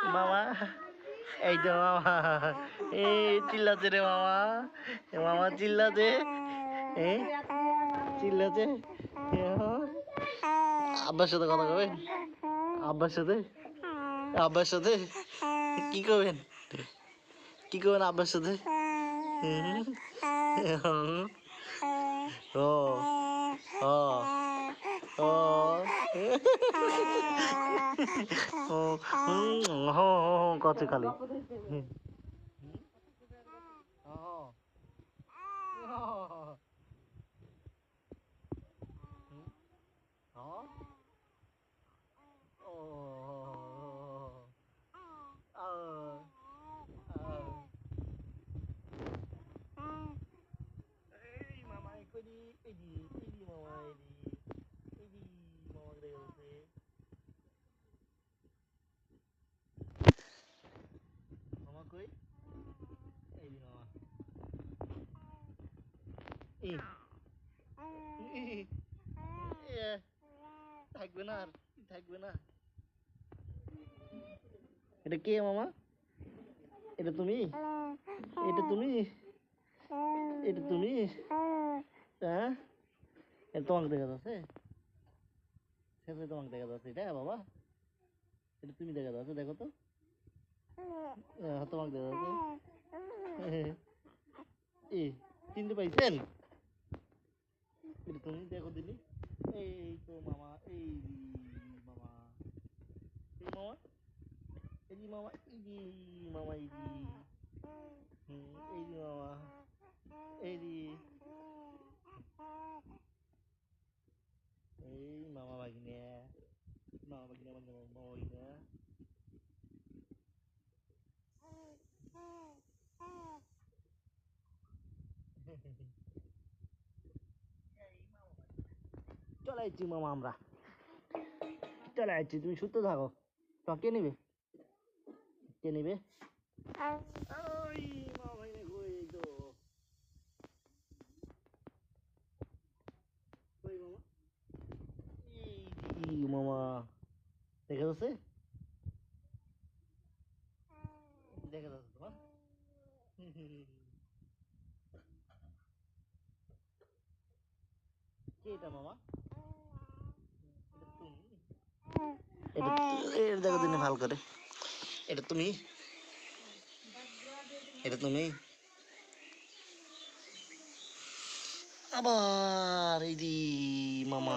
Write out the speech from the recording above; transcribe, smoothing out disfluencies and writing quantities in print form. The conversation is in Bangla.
মামা এই তো মামা এই চিল্লাছে রে মামা মামা চিল্লাছে চিল্লাছে আব্বার সাথে কথা কবেন আব্বার সাথে আব্বার সাথে কি করবেন আব্বার সাথে ও ও ও কত খালি মামা কই এই মামা এই মামা গেছে মামা কই এই মামা থাকবে না আর থাকবে না এটা কে মামা এটা তুমি এটা তুমি এটা তুমি হ্যাঁ এটা তোমাকে দেখা যাচ্ছে সেটা তোমাকে দেখা যাচ্ছে এটা বাবা এটা তুমি দেখা যাচ্ছে দেখো তো তোমাকে দেখা যাচ্ছে চিনতে পাইছেন এটা তুমি দেখো দিলি এই তো মামা এই মামা এই মামা এই মামা এই মামা এই এই মামা এই মামা ভাগিনে মামা ভাগিনে চলে যাচ্ছি মামা আমরা চলে যাচ্ছি তুমি সুস্থ থাকো তো কে নেবে ওই মামা ভাগিনে কই তো কই মামা এই মামা দেখা যাচ্ছে তোমার কে এটা মামা এটা দেখো দিনে ভালো করে এটা তুমি আবার এই দি মামা